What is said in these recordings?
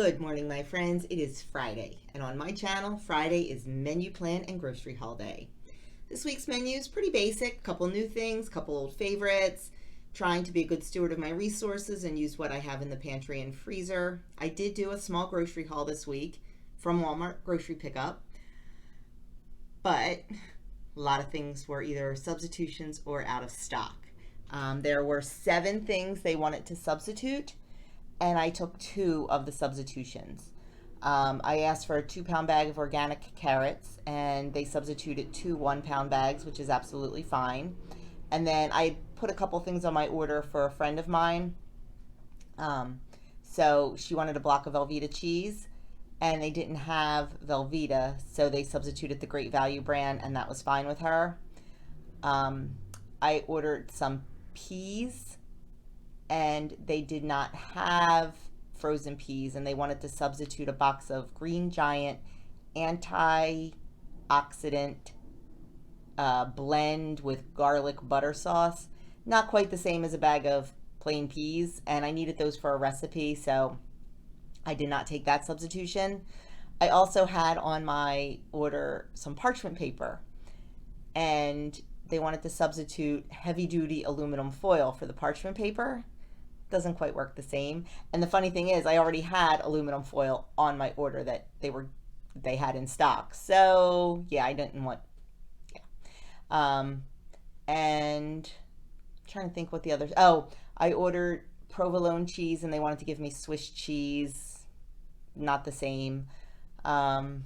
Good morning, my friends. It is Friday, and on my channel, Friday is Menu Plan and Grocery Haul Day. This week's menu is pretty basic, couple new things, couple old favorites, trying to be a good steward of my resources and use what I have in the pantry and freezer. I did do a small grocery haul this week from Walmart grocery pickup, but a lot of things were either substitutions or out of stock. There were 7 things they wanted to substitute, and I took 2 of the substitutions. I asked for a 2-pound bag of organic carrots, and they substituted 2 1-pound bags, which is absolutely fine. And then I put a couple things on my order for a friend of mine. So she wanted a block of Velveeta cheese, and they didn't have Velveeta, so they substituted the Great Value brand, and that was fine with her. I ordered some peas, and they did not have frozen peas, and they wanted to substitute a box of Green Giant antioxidant blend with garlic butter sauce. Not quite the same as a bag of plain peas, and I needed those for a recipe, so I did not take that substitution. I also had on my order some parchment paper, and they wanted to substitute heavy-duty aluminum foil for the parchment paper. Doesn't quite work the same. And the funny thing is, I already had aluminum foil on my order that they had in stock. So yeah, I didn't want, and I'm trying to think what the others. Oh, I ordered provolone cheese, and they wanted to give me Swiss cheese. Not the same. Don't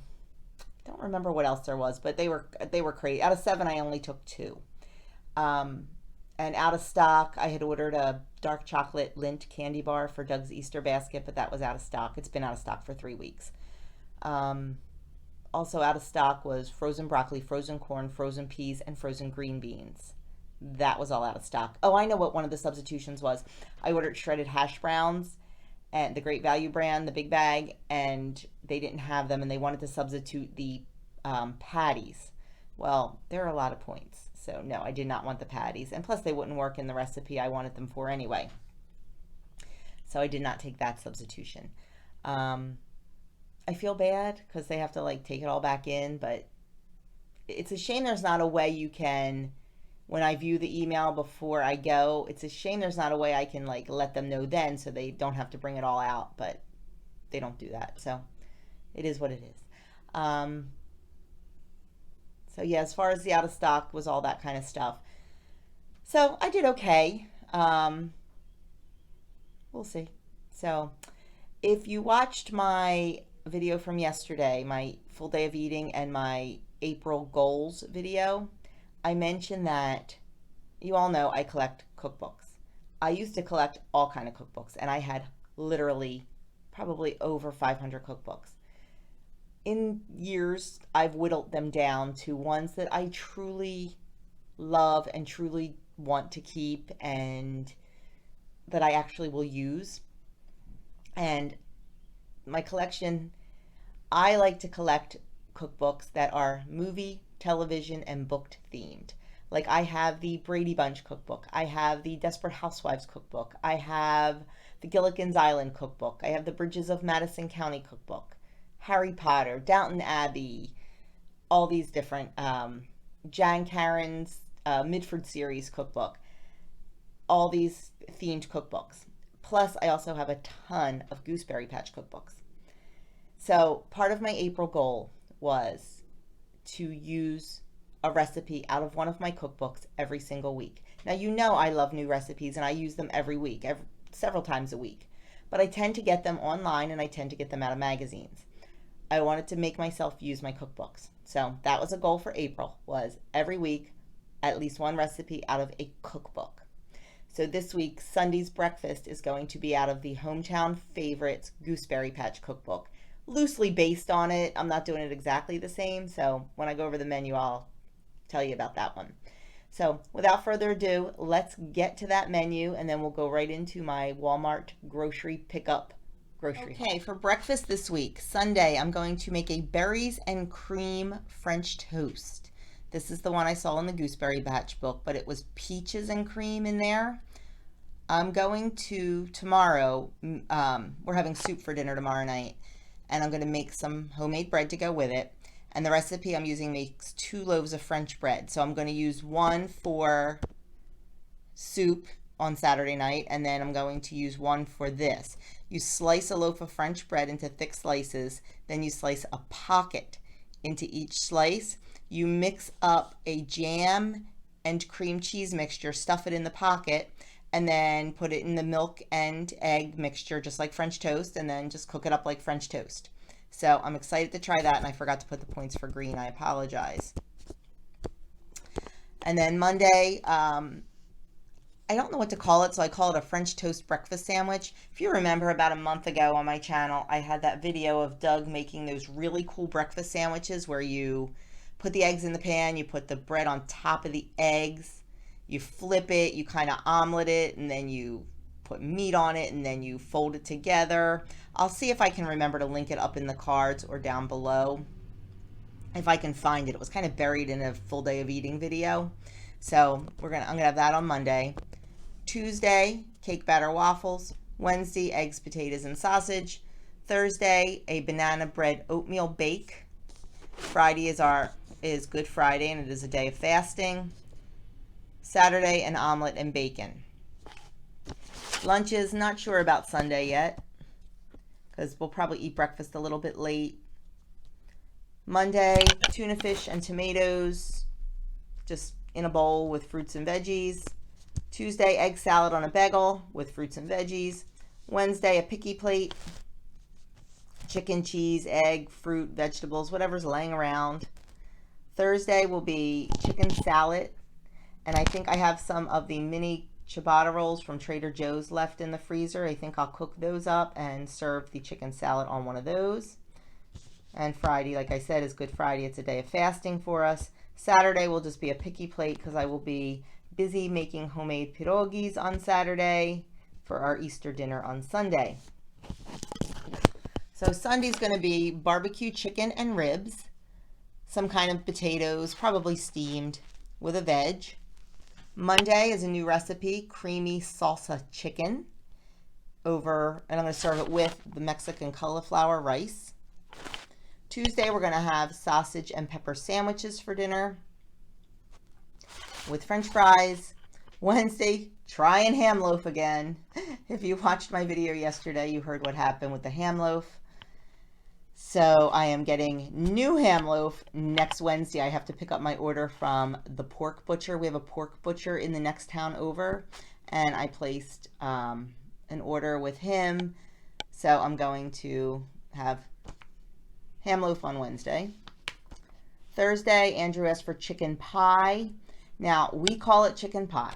remember what else there was, but they were crazy. Out of 7, I only took 2. And out of stock, I had ordered a dark chocolate Lindt candy bar for Doug's Easter basket, but that was out of stock. It's been out of stock for 3 weeks. Also out of stock was frozen broccoli, frozen corn, frozen peas, and frozen green beans. That was all out of stock. Oh, I know what one of the substitutions was. I ordered shredded hash browns and the Great Value brand, the big bag, and they didn't have them, and they wanted to substitute the patties. Well, there are a lot of points. So no, I did not want the patties. And plus they wouldn't work in the recipe I wanted them for anyway. So I did not take that substitution. I feel bad because they have to take it all back in, but it's a shame there's not a way you can, when I view the email before I go, it's a shame there's not a way I can let them know then so they don't have to bring it all out, but they don't do that. So it is what it is. So yeah, as far as the out of stock was all that kind of stuff. So I did okay. We'll see. So if you watched my video from yesterday, my full day of eating and my April goals video, I mentioned that you all know I collect cookbooks. I used to collect all kind of cookbooks, and I had literally probably over 500 cookbooks. In years, I've whittled them down to ones that I truly love and truly want to keep and that I actually will use. And my collection, I like to collect cookbooks that are movie, television, and booked themed. Like I have the Brady Bunch cookbook. I have the Desperate Housewives cookbook. I have the Gilligan's Island cookbook. I have the Bridges of Madison County cookbook. Harry Potter, Downton Abbey, all these different, Jan Karen's Midford series cookbook, all these themed cookbooks. Plus, I also have a ton of Gooseberry Patch cookbooks. So part of my April goal was to use a recipe out of one of my cookbooks every single week. Now, you know I love new recipes, and I use them every week, several times a week. But I tend to get them online, and I tend to get them out of magazines. I wanted to make myself use my cookbooks. So that was a goal for April, was every week, at least one recipe out of a cookbook. So this week, Sunday's breakfast is going to be out of the Hometown Favorites Gooseberry Patch cookbook. Loosely based on it. I'm not doing it exactly the same. So when I go over the menu, I'll tell you about that one. So without further ado, let's get to that menu, and then we'll go right into my Walmart grocery pickup. Okay, for breakfast this week, Sunday, I'm going to make a berries and cream French toast. This is the one I saw in the Gooseberry Patch book, but it was peaches and cream in there. I'm going to tomorrow, we're having soup for dinner tomorrow night, and I'm going to make some homemade bread to go with it. And the recipe I'm using makes 2 loaves of French bread. So I'm going to use one for soup on Saturday night, and then I'm going to use one for this. You slice a loaf of French bread into thick slices, then you slice a pocket into each slice. You mix up a jam and cream cheese mixture, stuff it in the pocket, and then put it in the milk and egg mixture just like French toast, and then just cook it up like French toast. So I'm excited to try that, and I forgot to put the points for green. I apologize. And then Monday, I don't know what to call it, so I call it a French toast breakfast sandwich. If you remember, about a month ago on my channel, I had that video of Doug making those really cool breakfast sandwiches where you put the eggs in the pan, you put the bread on top of the eggs, you flip it, you kind of omelet it, and then you put meat on it, and then you fold it together. I'll see if I can remember to link it up in the cards or down below. If I can find it. It was kind of buried in a full day of eating video. So I'm gonna have that on Monday. Tuesday, cake batter waffles. Wednesday, eggs, potatoes, and sausage. Thursday, a banana bread oatmeal bake. Friday is Good Friday, and it is a day of fasting. Saturday, an omelet and bacon. Lunches, not sure about Sunday yet, because we'll probably eat breakfast a little bit late. Monday, tuna fish and tomatoes, just in a bowl with fruits and veggies. Tuesday, egg salad on a bagel with fruits and veggies. Wednesday, a picky plate. Chicken, cheese, egg, fruit, vegetables, whatever's laying around. Thursday will be chicken salad. And I think I have some of the mini ciabatta rolls from Trader Joe's left in the freezer. I think I'll cook those up and serve the chicken salad on one of those. And Friday, like I said, is Good Friday. It's a day of fasting for us. Saturday will just be a picky plate because I will be busy making homemade pierogies on Saturday for our Easter dinner on Sunday. So Sunday's going to be barbecue chicken and ribs, some kind of potatoes, probably steamed, with a veg. Monday is a new recipe, creamy salsa chicken and I'm going to serve it with the Mexican cauliflower rice. Tuesday, we're going to have sausage and pepper sandwiches for dinner with French fries. Wednesday, trying ham loaf again. If you watched my video yesterday, you heard what happened with the ham loaf. So I am getting new ham loaf next Wednesday. I have to pick up my order from the pork butcher. We have a pork butcher in the next town over, and I placed an order with him. So I'm going to have ham loaf on Wednesday. Thursday, Andrew asked for chicken pie. Now, we call it chicken pie.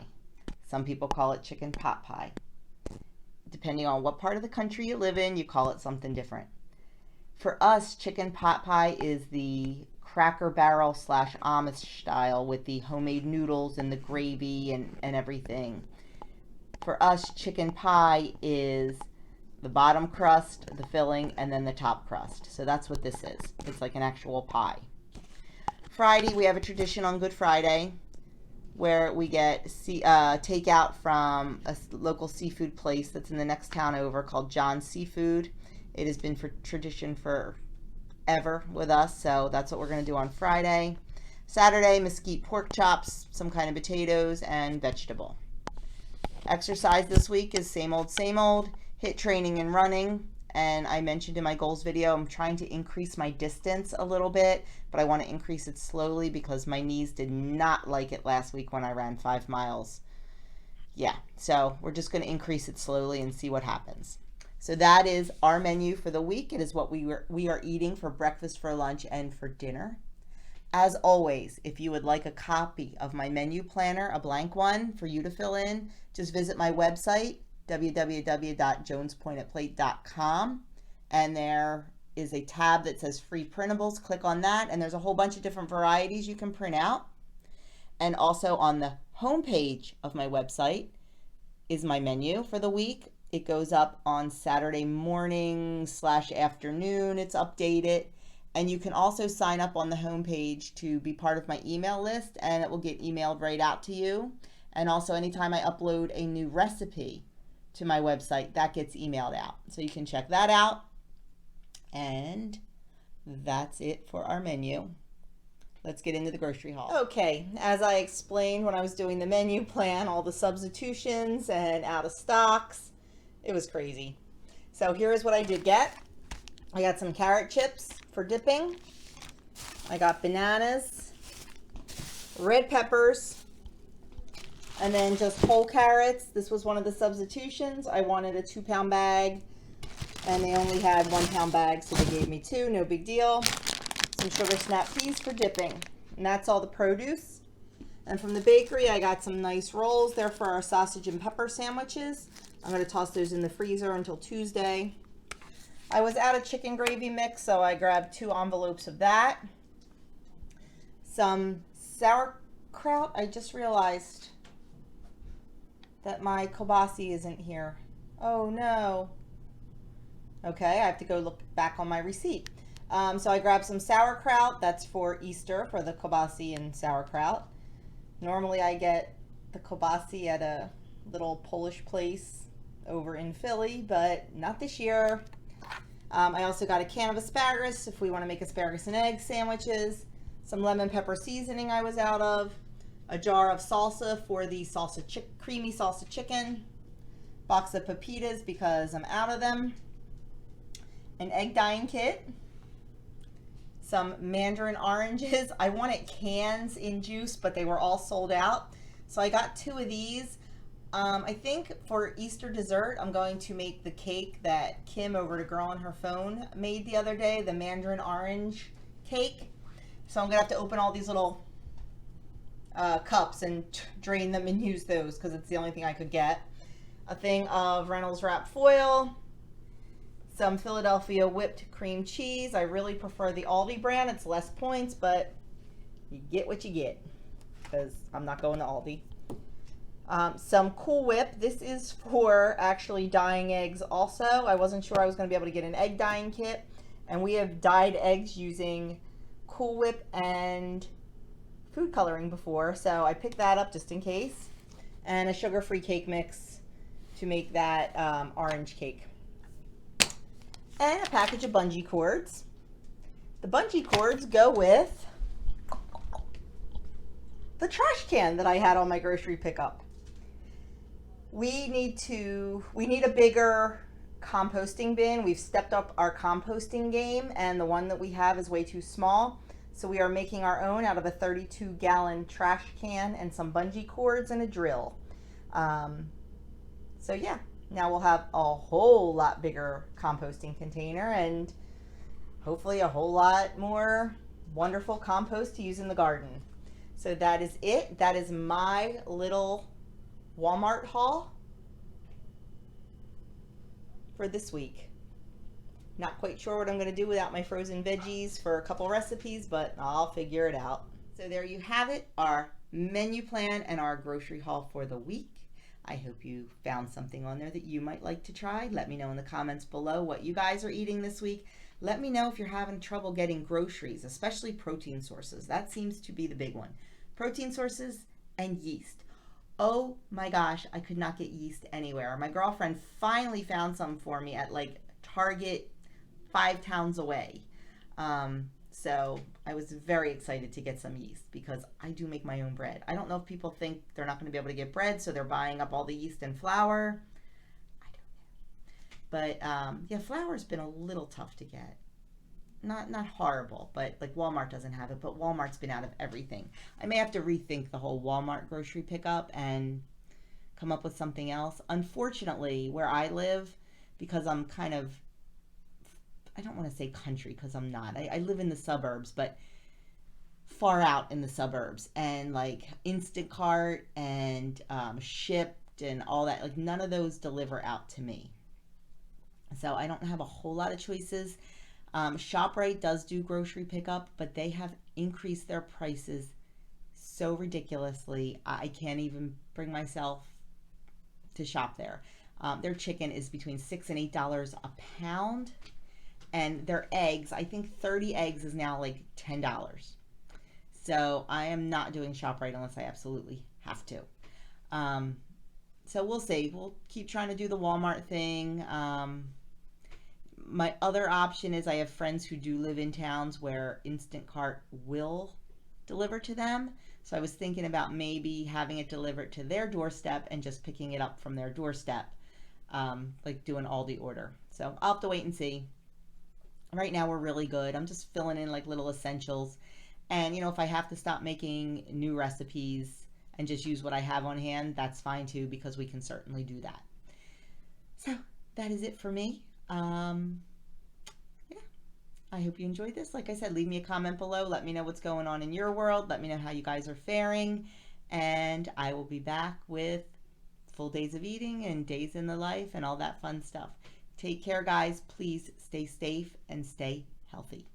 Some people call it chicken pot pie. Depending on what part of the country you live in, you call it something different. For us, chicken pot pie is the Cracker Barrel / Amish style with the homemade noodles and the gravy and everything. For us, chicken pie is the bottom crust, the filling, and then the top crust. So that's what this is. It's like an actual pie. Friday, we have a tradition on Good Friday where we get takeout from a local seafood place that's in the next town over called John's Seafood. It has been for tradition forever with us, so that's what we're going to do on Friday. Saturday, mesquite pork chops, some kind of potatoes, and vegetable. Exercise this week is same old, HIIT training and running. And I mentioned in my goals video, I'm trying to increase my distance a little bit, but I want to increase it slowly because my knees did not like it last week when I ran 5 miles. Yeah, so we're just going to increase it slowly and see what happens. So that is our menu for the week. It is what we are eating for breakfast, for lunch, and for dinner. As always, if you would like a copy of my menu planner, a blank one for you to fill in, just visit my website, www.jonespointedplate.com, and there is a tab that says free printables. Click on that, and there's a whole bunch of different varieties you can print out. And also on the home page of my website is my menu for the week. It goes up on Saturday morning / afternoon. It's updated. And you can also sign up on the home page to be part of my email list, and it will get emailed right out to you. And also anytime I upload a new recipe to my website, that gets emailed out. So you can check that out. And that's it for our menu. Let's get into the grocery haul. Okay, as I explained when I was doing the menu plan, all the substitutions and out of stocks, it was crazy. So here's what I did get. I got some carrot chips for dipping. I got bananas, red peppers, and then just whole carrots. This was one of the substitutions. I wanted a 2-pound bag, and they only had 1-pound bags, so they gave me 2, no big deal. Some sugar snap peas for dipping, and that's all the produce. And from the bakery, I got some nice rolls there for our sausage and pepper sandwiches. I'm going to toss those in the freezer until Tuesday. I was out of chicken gravy mix, so I grabbed 2 envelopes of that. Some sauerkraut. I just realized that my kielbasa isn't here. Oh no. Okay, I have to go look back on my receipt. So I grabbed some sauerkraut. That's for Easter, for the kielbasa and sauerkraut. Normally I get the kielbasa at a little Polish place over in Philly, but not this year. I also got a can of asparagus if we want to make asparagus and egg sandwiches. Some lemon pepper seasoning I was out of. A jar of salsa for the creamy salsa chicken. Box of pepitas because I'm out of them. An egg dyeing kit. Some mandarin oranges. I wanted cans in juice, but they were all sold out. So I got 2 of these. I think for Easter dessert, I'm going to make the cake that Kim over to Girl on Her Phone made the other day, the mandarin orange cake. So I'm going to have to open all these little cups and drain them and use those because it's the only thing I could get. A thing of Reynolds Wrap foil. Some Philadelphia whipped cream cheese. I really prefer the Aldi brand. It's less points, but you get what you get because I'm not going to Aldi. Some Cool Whip. This is for actually dyeing eggs also. I wasn't sure I was going to be able to get an egg dyeing kit. And we have dyed eggs using Cool Whip and food coloring before. So I picked that up just in case. And a sugar-free cake mix to make that orange cake. And a package of bungee cords. The bungee cords go with the trash can that I had on my grocery pickup. We need a bigger composting bin. We've stepped up our composting game, and the one that we have is way too small. So we are making our own out of a 32-gallon trash can and some bungee cords and a drill. So yeah, now we'll have a whole lot bigger composting container and hopefully a whole lot more wonderful compost to use in the garden. So that is it. That is my little Walmart haul for this week. Not quite sure what I'm going to do without my frozen veggies for a couple recipes, but I'll figure it out. So there you have it, our menu plan and our grocery haul for the week. I hope you found something on there that you might like to try. Let me know in the comments below what you guys are eating this week. Let me know if you're having trouble getting groceries, especially protein sources. That seems to be the big one. Protein sources and yeast. Oh my gosh, I could not get yeast anywhere. My girlfriend finally found some for me at like Target 5 towns away. So I was very excited to get some yeast because I do make my own bread. I don't know if people think they're not going to be able to get bread, so they're buying up all the yeast and flour. I don't know. But yeah, flour's been a little tough to get. Not horrible, but like Walmart doesn't have it, but Walmart's been out of everything. I may have to rethink the whole Walmart grocery pickup and come up with something else. Unfortunately, where I live, because I'm kind of, I don't want to say country because I'm not. I live in the suburbs, but far out in the suburbs, and like Instacart and Shipt and all that, like none of those deliver out to me. So I don't have a whole lot of choices. ShopRite does do grocery pickup, but they have increased their prices so ridiculously. I can't even bring myself to shop there. Their chicken is between $6 and $8 a pound, and their eggs, I think 30 eggs is now like $10. So I am not doing ShopRite unless I absolutely have to. Um, so we'll see. We'll keep trying to do the Walmart thing. My other option is I have friends who do live in towns where Instant Cart will deliver to them. So I was thinking about maybe having it delivered to their doorstep and just picking it up from their doorstep, like doing all the order. So I'll have to wait and see. Right now we're really good. I'm just filling in like little essentials. And if I have to stop making new recipes and just use what I have on hand, that's fine too, because we can certainly do that. So that is it for me. Yeah, I hope you enjoyed this. Like I said, leave me a comment below. Let me know what's going on in your world. Let me know how you guys are faring. And I will be back with full days of eating and days in the life and all that fun stuff. Take care, guys. Please stay safe and stay healthy.